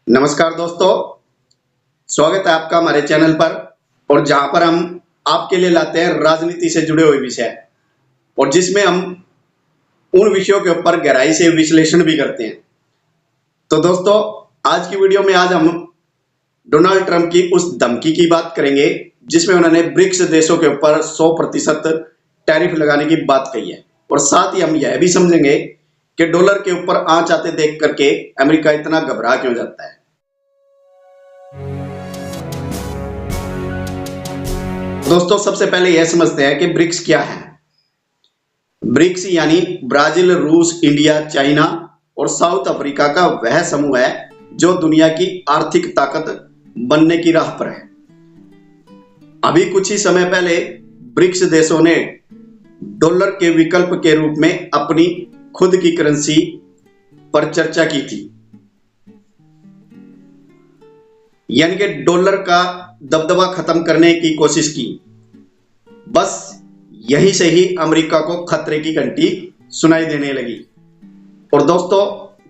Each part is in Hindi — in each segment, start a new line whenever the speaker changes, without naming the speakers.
नमस्कार दोस्तों, स्वागत है आपका हमारे चैनल पर। और जहां पर हम आपके लिए लाते हैं राजनीति से जुड़े हुए विषय और जिसमें हम उन विषयों के ऊपर गहराई से विश्लेषण भी करते हैं। तो दोस्तों, आज की वीडियो में आज हम डोनाल्ड ट्रंप की उस धमकी की बात करेंगे जिसमें उन्होंने ब्रिक्स देशों के ऊपर 100% टैरिफ लगाने की बात कही है। और साथ ही हम यह भी समझेंगे कि डॉलर के ऊपर आंच आते देख करके अमेरिका इतना घबरा क्यों जाता है। दोस्तों, सबसे पहले यह समझते हैं कि ब्रिक्स क्या है। ब्रिक्स यानी ब्राजील, रूस, इंडिया, चाइना और साउथ अफ्रीका का वह समूह है जो दुनिया की आर्थिक ताकत बनने की राह पर है। अभी कुछ ही समय पहले ब्रिक्स देशों ने डॉलर के विकल्प के रूप में अपनी खुद की करेंसी पर चर्चा की थी, यानी कि डॉलर का दबदबा खत्म करने की कोशिश की। बस यहीं से ही अमेरिका को खतरे की घंटी सुनाई देने लगी। और दोस्तों,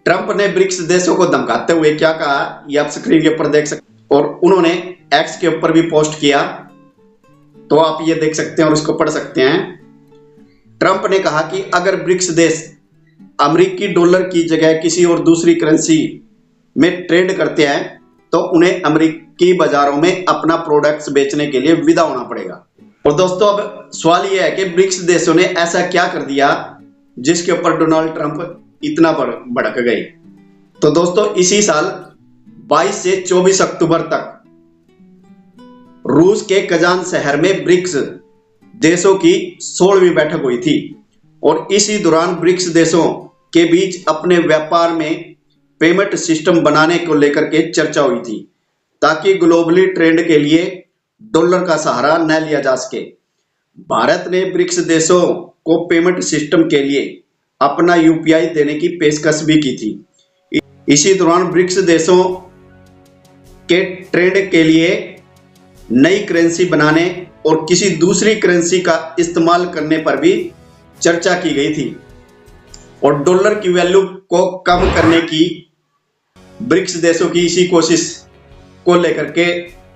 ट्रंप ने ब्रिक्स देशों को धमकाते हुए क्या कहा, ये आप स्क्रीन के ऊपर देख सकते। और उन्होंने एक्स के ऊपर भी पोस्ट किया, तो आप ये देख सकते हैं और इसको पढ़ सकते हैं। ट्रंप ने कहा कि अगर ब्रिक्स देश अमेरिकी डॉलर की जगह किसी और दूसरी करेंसी में ट्रेड करते हैं तो उन्हें अमेरिकी बाजारों में अपना प्रोडक्ट्स बेचने के लिए विदा होना पड़ेगा। और दोस्तों, अब सवाल यह है कि ब्रिक्स देशों ने ऐसा क्या कर दिया जिसके ऊपर डोनाल्ड ट्रंप इतना भड़क गए। तो दोस्तों, इसी साल 22 से 24 अक्टूबर तक रूस के कजान शहर में ब्रिक्स देशों की 16वीं बैठक हुई थी। और इसी दौरान ब्रिक्स देशों के बीच अपने व्यापार में पेमेंट सिस्टम बनाने को लेकर के चर्चा हुई थी ताकि ग्लोबली ट्रेंड के लिए डॉलर का सहारा न लिया जा सके। भारत ने ब्रिक्स देशों को पेमेंट सिस्टम के लिए अपना यूपीआई देने की पेशकश भी की थी। इसी दौरान ब्रिक्स देशों के ट्रेंड के लिए नई करेंसी बनाने और किसी दूसरी करेंसी का इस्तेमाल करने पर भी चर्चा की गई थी। और डॉलर की वैल्यू को कम करने की ब्रिक्स देशों की इसी कोशिश को लेकर के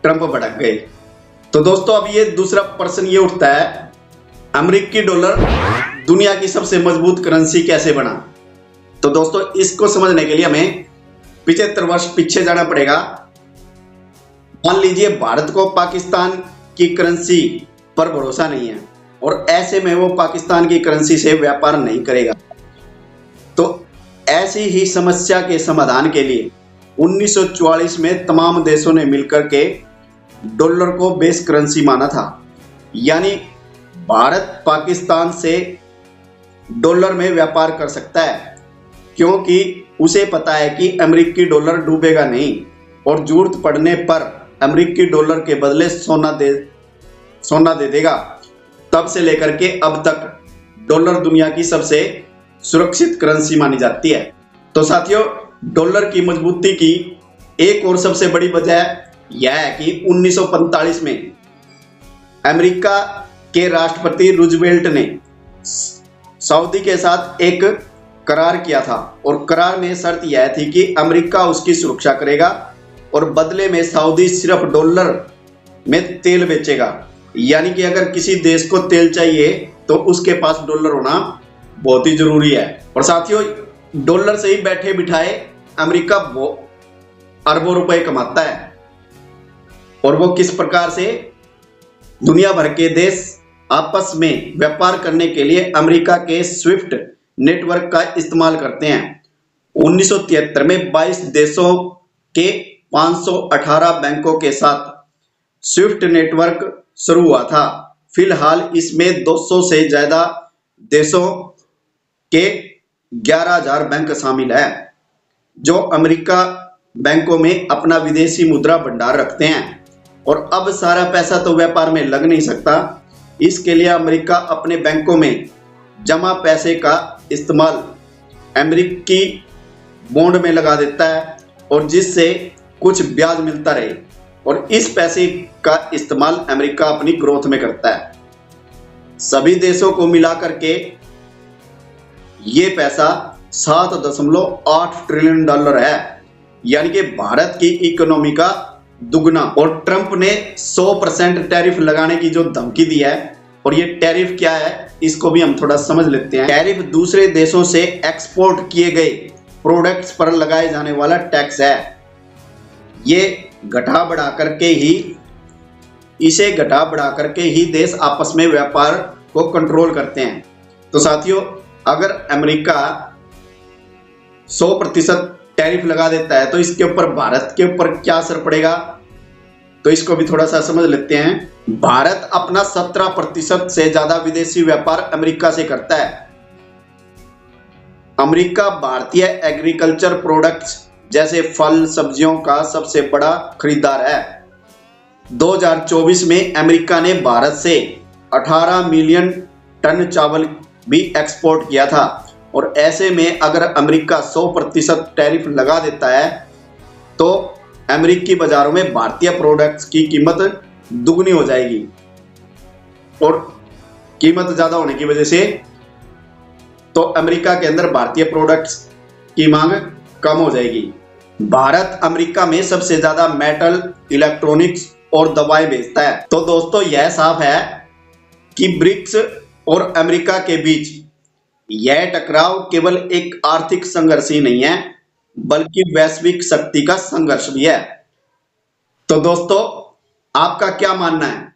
ट्रंप भड़क गए। तो दोस्तों, अब ये दूसरा प्रश्न ये उठता है, अमेरिकी डॉलर दुनिया की सबसे मजबूत करेंसी कैसे बना। तो दोस्तों, इसको समझने के लिए हमें 75 वर्ष पीछे जाना पड़ेगा। मान लीजिए भारत को पाकिस्तान की करेंसी पर भरोसा नहीं है और ऐसे में वो पाकिस्तान की करेंसी से व्यापार नहीं करेगा। तो ऐसी ही समस्या के समाधान के लिए 1944 में तमाम देशों ने मिलकर के डॉलर को बेस करेंसी माना था। यानी भारत पाकिस्तान से डॉलर में व्यापार कर सकता है क्योंकि उसे पता है कि अमेरिकी डॉलर डूबेगा नहीं और जरूरत पड़ने पर अमेरिकी डॉलर के बदले सोना दे देगा। तब से लेकर के अब तक डॉलर दुनिया की सबसे सुरक्षित करेंसी मानी जाती है। तो साथियों, डॉलर की मजबूती की एक और सबसे बड़ी वजह यह है कि 1945 में अमेरिका के राष्ट्रपति रूजवेल्ट ने सऊदी के साथ एक करार किया था और करार में शर्त यह थी कि अमेरिका उसकी सुरक्षा करेगा और बदले में सऊदी सिर्फ डॉलर में तेल बेचेगा। यानी कि अगर किसी देश को तेल चाहिए तो उसके पास डॉलर होना बहुत ही जरूरी है। और साथियों, डॉलर से ही बैठे बिठाए अमेरिका अरबों रुपए कमाता है। और वो किस प्रकार से, दुनिया भर के देश आपस में व्यापार करने के लिए अमेरिका के स्विफ्ट नेटवर्क का इस्तेमाल करते हैं। 1973 में 22 देशों के 518 बैंकों के साथ स्विफ्ट नेटवर्क शुरू हुआ था। फिलहाल इसमें 200 से ज्यादा देशों के 11,000 बैंक शामिल हैं जो अमेरिका बैंकों में अपना विदेशी मुद्रा भंडार रखते हैं। और अब सारा पैसा तो व्यापार में लग नहीं सकता, इसके लिए अमेरिका अपने बैंकों में जमा पैसे का इस्तेमाल अमेरिकी बॉन्ड में लगा देता है और जिससे कुछ ब्याज मिलता रहे। और इस पैसे का इस्तेमाल अमेरिका अपनी ग्रोथ में करता है। सभी देशों को मिलाकर के ये पैसा $7.8 ट्रिलियन है। यानी कि भारत की इकोनॉमी का दुगना। और ट्रंप ने 100% टैरिफ लगाने की जो धमकी दी है, और ये टैरिफ क्या है इसको भी हम थोड़ा समझ लेते हैं। टैरिफ दूसरे देशों से एक्सपोर्ट किए गए प्रोडक्ट्स पर लगाए जाने वाला टैक्स है। ये घटा बढ़ा करके ही देश आपस में व्यापार को कंट्रोल करते हैं। तो साथियों, अगर अमेरिका 100% टैरिफ लगा देता है तो इसके ऊपर भारत के ऊपर क्या असर पड़ेगा, तो इसको भी थोड़ा सा समझ लेते हैं। भारत अपना 17% से ज्यादा विदेशी व्यापार अमेरिका से करता है। अमेरिका भारतीय एग्रीकल्चर प्रोडक्ट्स जैसे फल सब्जियों का सबसे बड़ा खरीदार है। 2024 में अमेरिका ने भारत से 18 मिलियन टन चावल भी एक्सपोर्ट किया था। और ऐसे में अगर अमेरिका 100% टैरिफ लगा देता है तो अमेरिकी बाजारों में भारतीय प्रोडक्ट्स की कीमत दुगनी हो जाएगी, और कीमत ज्यादा होने की वजह से तो अमेरिका के अंदर भारतीय प्रोडक्ट्स की मांग कम हो जाएगी। भारत अमेरिका में सबसे ज्यादा मेटल, इलेक्ट्रॉनिक्स और दवाएं बेचता है। तो दोस्तों, यह साफ है कि ब्रिक्स और अमेरिका के बीच यह टकराव केवल एक आर्थिक संघर्ष ही नहीं है, बल्कि वैश्विक शक्ति का संघर्ष भी है। तो दोस्तों, आपका क्या मानना है?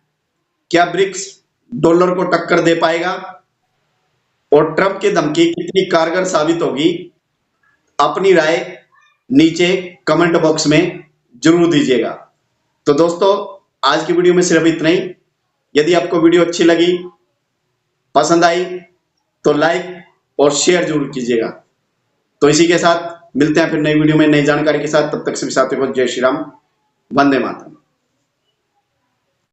क्या ब्रिक्स डॉलर को टक्कर दे पाएगा? और ट्रंप की धमकी कितनी कारगर साबित होगी? अपनी राय नीचे कमेंट बॉक्स में जरूर दीजिएगा। तो दोस्तों, आज की वीडियो में सिर्फ इतना ही। यदि आपको वीडियो अच्छी लगी, पसंद आई, तो लाइक और शेयर जरूर कीजिएगा। तो इसी के साथ मिलते हैं फिर नई वीडियो में नई जानकारी के साथ। तब तक सभी साथियों को जय श्री राम, वंदे मातरम।